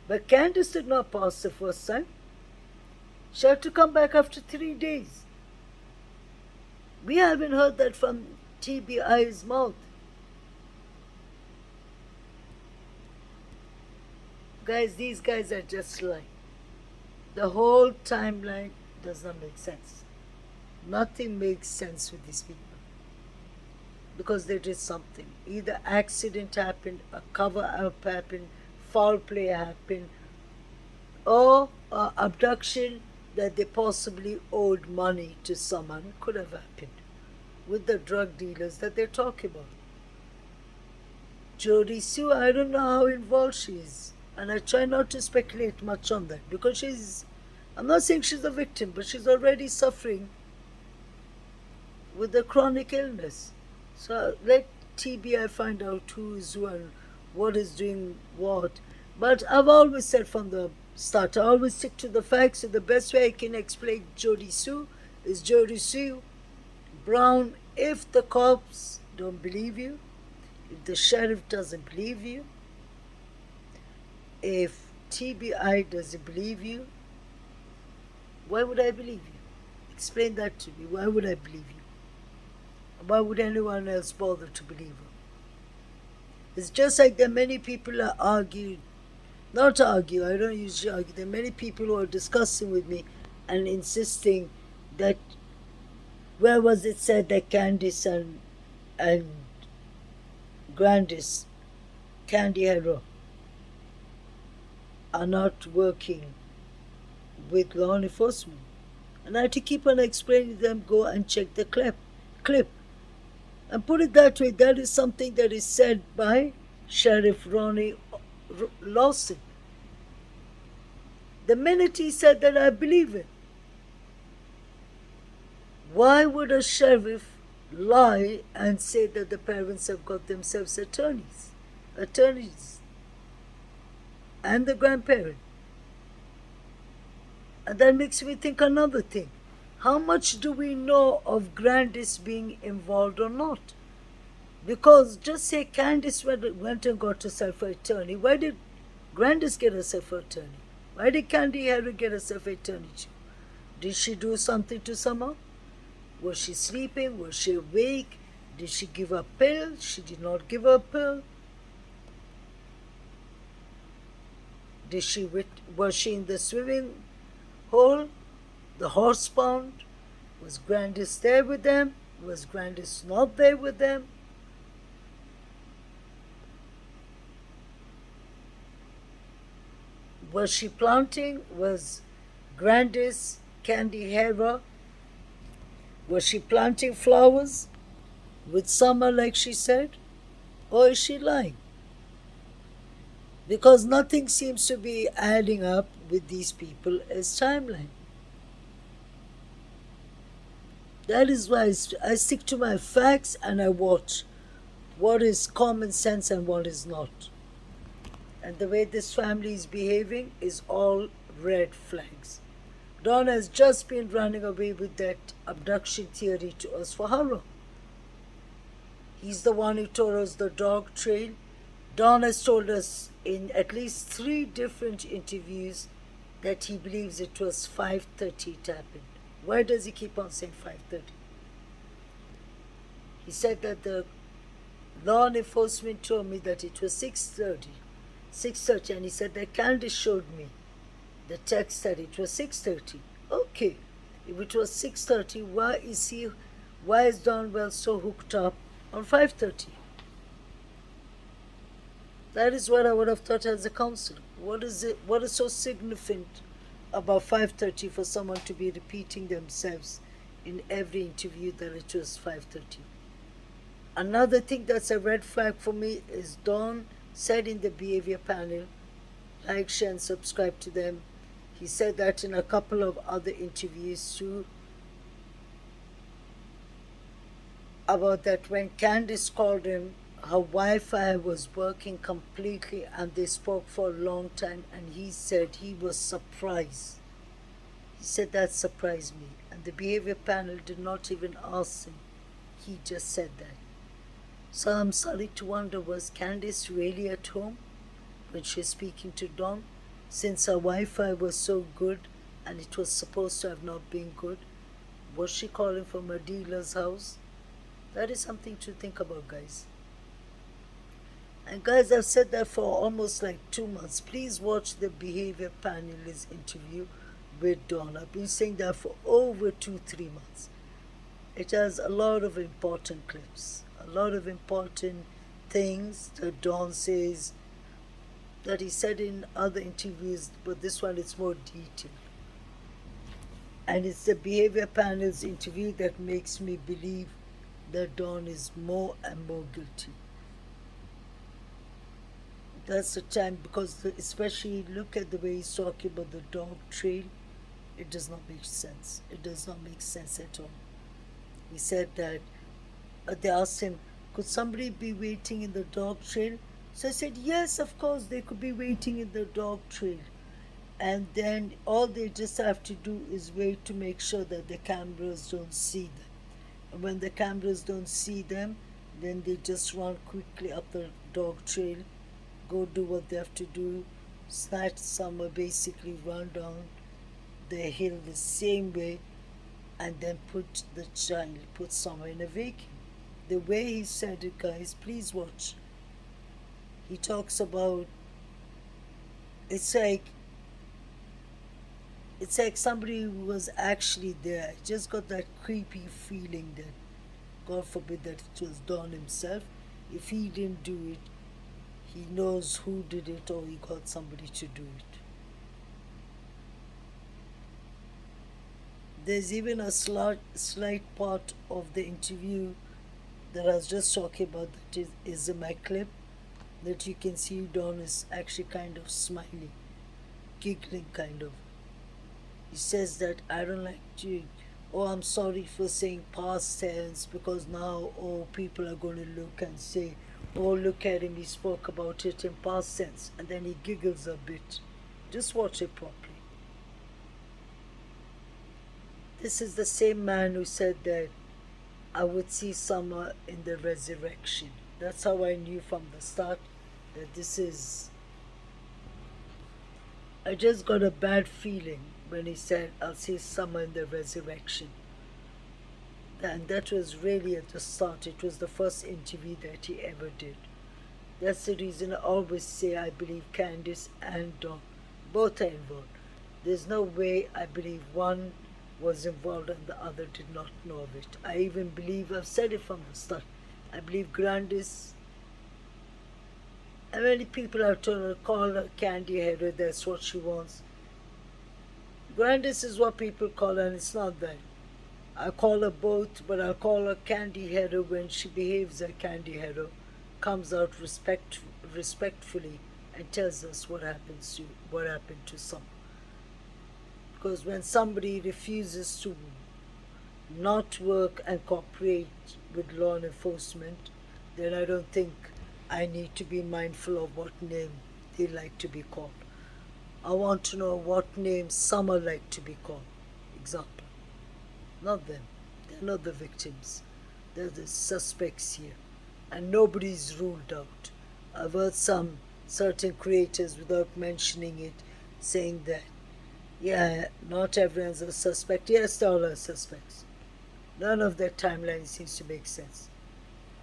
But Candus did not pass the first time. She had to come back after 3 days. We haven't heard that from TBI's mouth. Guys, these guys are just lying. The whole timeline does not make sense. Nothing makes sense with these people. Because they did something. Either accident happened, a cover-up happened, foul play happened, or abduction that they possibly owed money to someone could have happened with the drug dealers that they're talking about. Jody Sue, I don't know how involved she is. And I try not to speculate much on that because I'm not saying she's a victim, but she's already suffering with a chronic illness. So let TBI find out who is who and what is doing what. But I've always said from the start, I always stick to the facts. So the best way I can explain Jody Sue is Jody Sue Brown. If the cops don't believe you, if the sheriff doesn't believe you, if TBI doesn't believe you, why would I believe you? Explain that to me. Why would I believe you? Why would anyone else bother to believe her? It's just like that many people are arguing, not argue, I don't usually argue, there are many people who are discussing with me and insisting that, where was it said that Candus and Grandis, Candy Hero, are not working with law enforcement? And I had to keep on explaining to them, go and check the clip. And put it that way, that is something that is said by Sheriff Ronnie Lawson. The minute he said that, I believe it. Why would a sheriff lie and say that the parents have got themselves attorneys, and the grandparent? And that makes me think another thing. How much do we know of Grandis being involved or not? Because just say Candus went and got herself an attorney. Why did Grandis get herself an attorney? Why did Candy Harry get herself an attorney too? Did she do something to someone? Was she sleeping? Was she awake? Did she give a pill? She did not give a pill. Was she in the swimming hole? The horse pond? Was Grandis there with them? Was Grandis not there with them? Was she planting? Was Grandis Candy Hera? Was she planting flowers with summer like she said? Or is she lying? Because nothing seems to be adding up with these people as timeline. That is why I stick to my facts and I watch what is common sense and what is not. And the way this family is behaving is all red flags. Don has just been running away with that abduction theory to us for how long? He's the one who told us the dog trail. Don has told us in at least 3 different interviews that he believes it was 5:30 it happened. Why does he keep on saying 5:30? He said that the law enforcement told me that it was 6:30, and he said that Candus showed me the text that it was 6:30. Okay, if it was 6:30, why is Don Wells so hooked up on 5:30? That is what I would have thought as a counselor. What is so significant about 5:30 for someone to be repeating themselves in every interview that it was 5:30? Another thing that's a red flag for me is Don said in the behavior panel, like, share and subscribe to them. He said that in a couple of other interviews too, about that when Candus called him, her Wi-Fi was working completely and they spoke for a long time, and he said he was surprised. He said that surprised me, and the behavior panel did not even ask him. He just said that. So I'm starting to wonder, was Candus really at home when she was speaking to Don? Since her Wi-Fi was so good and it was supposed to have not been good, was she calling from a dealer's house? That is something to think about, guys. And guys, I've said that for almost like 2 months. Please watch the behavior panelist interview with Dawn. I've been saying that for over 2-3 months. It has a lot of important clips, a lot of important things that Dawn says that he said in other interviews, but this one is more detailed. And it's the behavior panel's interview that makes me believe that Dawn is more and more guilty. That's the time, because especially look at the way he's talking about the dog trail. It does not make sense. It does not make sense at all. He said that they asked him, could somebody be waiting in the dog trail? So I said, yes, of course, they could be waiting in the dog trail. And then all they just have to do is wait to make sure that the cameras don't see them. And when the cameras don't see them, then they just run quickly up the dog trail, go do what they have to do, snatch summer, basically run down the hill the same way, and then put summer in a vacuum. The way he said it, guys, please watch. He talks about, it's like somebody who was actually there. I just got that creepy feeling that, God forbid that it was Don himself. If he didn't do it, he knows who did it, or he got somebody to do it. There's even a slight part of the interview that I was just talking about that is in my clip, that you can see Don is actually kind of smiling, giggling kind of. He says that, I don't like to, I'm sorry for saying past tense, because now, people are going to look and say, look at him, he spoke about it in past tense. And then he giggles a bit. Just watch it properly. This is the same man who said that I would see summer in the resurrection. That's how I knew from the start that this is... I just got a bad feeling when he said, I'll see summer in the resurrection. And that was really at the start. It was the first interview that he ever did. That's the reason I always say I believe Candus and Don both are involved. There's no way I believe one was involved and the other did not know of it. I even believe, I've said it from the start, I believe Grandis And many people have told her, call her candy header, that's what she wants. Grandis is what people call her, and it's not that. I call her both, but I call her candy header when she behaves like candy header, comes out respectfully, and tells us what happened to some. Because when somebody refuses to not work and cooperate with law enforcement, then I don't think I need to be mindful of what name they like to be called. I want to know what name some are like to be called. Example. Not them. They're not the victims. They're the suspects here. And nobody's ruled out. I've heard some certain creators, without mentioning it, saying that, yeah, not everyone's a suspect. Yes, they all are suspects. None of their timeline seems to make sense.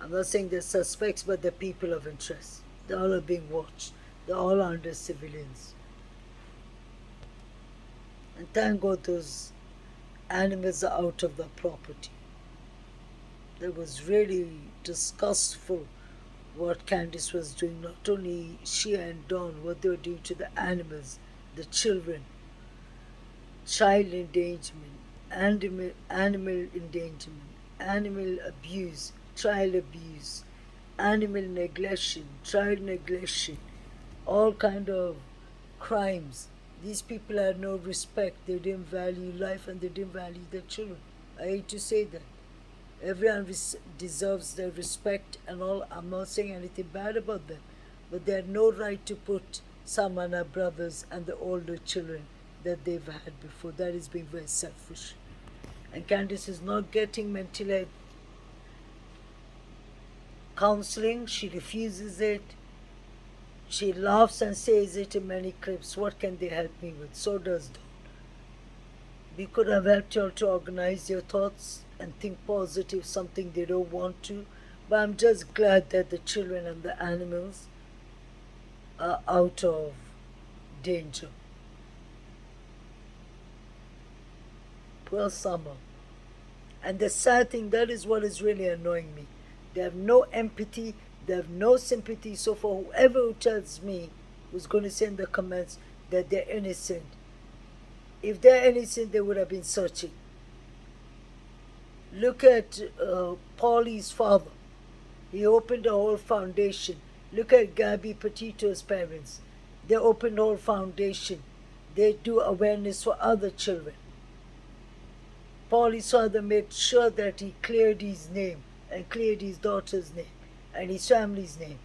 I'm not saying they're suspects, but they're people of interest. They all are being watched. They're all under civilians. And thank God those animals are out of the property. That was really disgustful what Candus was doing. Not only she and Dawn, what they were doing to the animals, the children, child endangerment, animal endangerment, animal abuse, child abuse, animal neglection, child neglection, all kind of crimes. These people had no respect. They didn't value life and they didn't value their children. I hate to say that. Everyone deserves their respect and all. I'm not saying anything bad about them, but they had no right to put some on our brothers and the older children that they've had before. That is being very selfish. And Candus is not getting mental health counseling. She refuses it. She laughs and says it in many clips. What can they help me with? So does Dawn. We could have helped you all to organize your thoughts and think positive, something they don't want to. But I'm just glad that the children and the animals are out of danger. Poor Summer. And the sad thing, that is what is really annoying me. They have no empathy, they have no sympathy. So for whoever who tells me, who's going to send the comments that they're innocent, if they're innocent, they would have been searching. Look at Paulie's father. He opened a whole foundation. Look at Gabby Petito's parents. They opened a whole foundation. They do awareness for other children. Paulie's father made sure that he cleared his name and cleared his daughter's name and his family's name.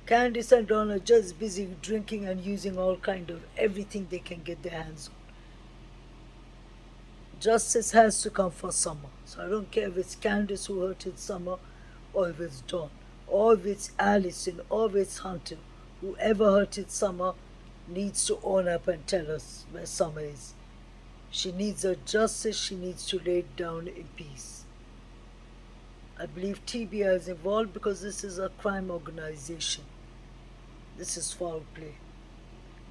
Candus and Dawn are just busy drinking and using all kind of everything they can get their hands on. Justice has to come for Summer. So I don't care if it's Candus who hurted Summer, or if it's Dawn, or if it's Allison, or if it's Hunter. Whoever hurted Summer needs to own up and tell us where Summer is. She needs her justice. She needs to lay it down in peace. I believe TBI is involved because this is a crime organization. This is foul play.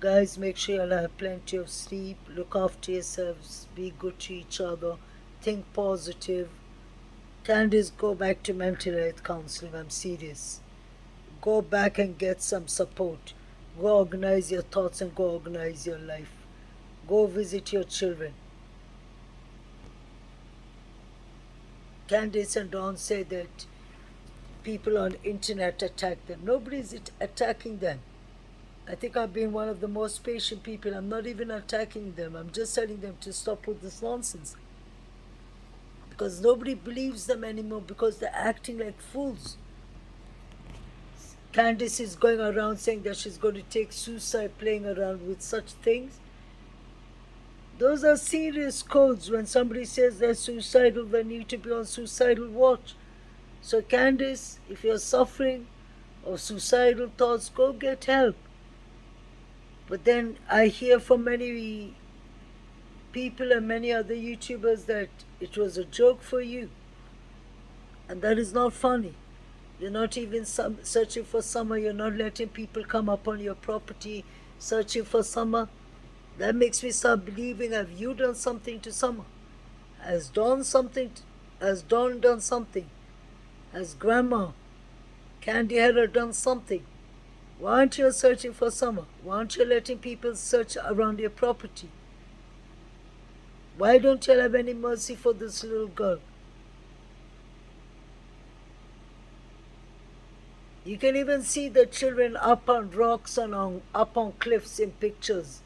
Guys, make sure you'll have plenty of sleep. Look after yourselves. Be good to each other. Think positive. Candus, go back to mental health counseling. I'm serious. Go back and get some support. Go organize your thoughts and go organize your life. Go visit your children. Candus and Dawn say that people on the internet attack them. Nobody's attacking them. I think I've been one of the most patient people. I'm not even attacking them. I'm just telling them to stop with this nonsense. Because nobody believes them anymore because they're acting like fools. Candus is going around saying that she's going to take suicide, playing around with such things. Those are serious codes. When somebody says they're suicidal, they need to be on suicidal watch. So Candus, if you're suffering of suicidal thoughts, go get help. But then I hear from many people and many other YouTubers that it was a joke for you. And that is not funny. You're not even searching for Summer. You're not letting people come up on your property searching for Summer. That makes me start believing, have you done something to Summer? Has Dawn done something? Has Grandma Candy Header done something? Why aren't you searching for summer? Why aren't you letting people search around your property? Why don't you have any mercy for this little girl? You can even see the children up on rocks and up on cliffs in pictures.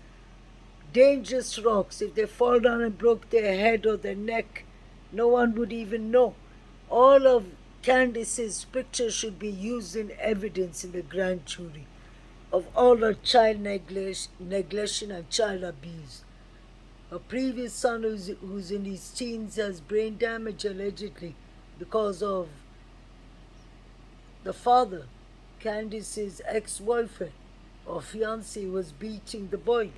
Dangerous rocks. If they fall down and broke their head or their neck, no one would even know. All of Candus's pictures should be used in evidence in the grand jury of all her child neglection and child abuse. Her previous son, who's in his teens, has brain damage allegedly because of the father, Candus's ex-boyfriend or fiancé, was beating the boy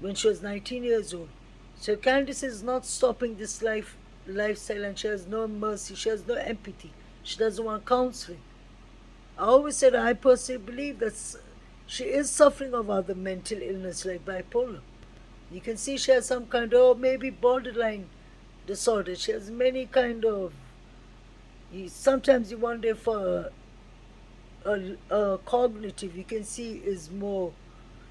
when she was 19 years old. So Candus is not stopping this lifestyle, and she has no mercy, she has no empathy, she doesn't want counseling. I always said I personally believe that she is suffering of other mental illness like bipolar. You can see she has some kind of maybe borderline disorder. She has many kind of, sometimes you wonder if a cognitive, you can see, is more,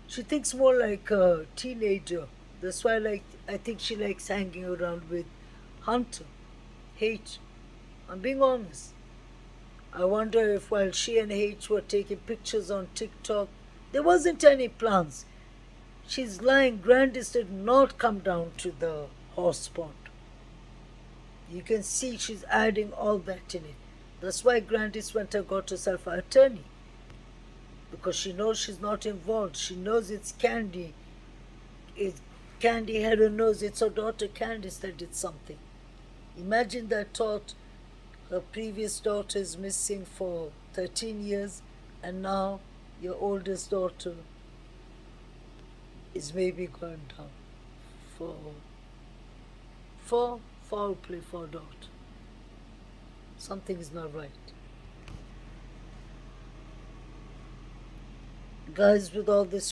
she thinks more like a teenager. That's why I think she likes hanging around with Hunter. H. I'm being honest. I wonder if while she and H were taking pictures on TikTok, there wasn't any plans. She's lying. Grandis did not come down to the horse pond. You can see she's adding all that in it. That's why Grandis went and got herself an attorney. Because she knows she's not involved. She knows it's Candy. Candy Heron knows it's her daughter Candus that did something. Imagine that thought. Her previous daughter is missing for 13 years, and now your oldest daughter is maybe going down for foul play for a daughter. Something is not right. Guys, with all this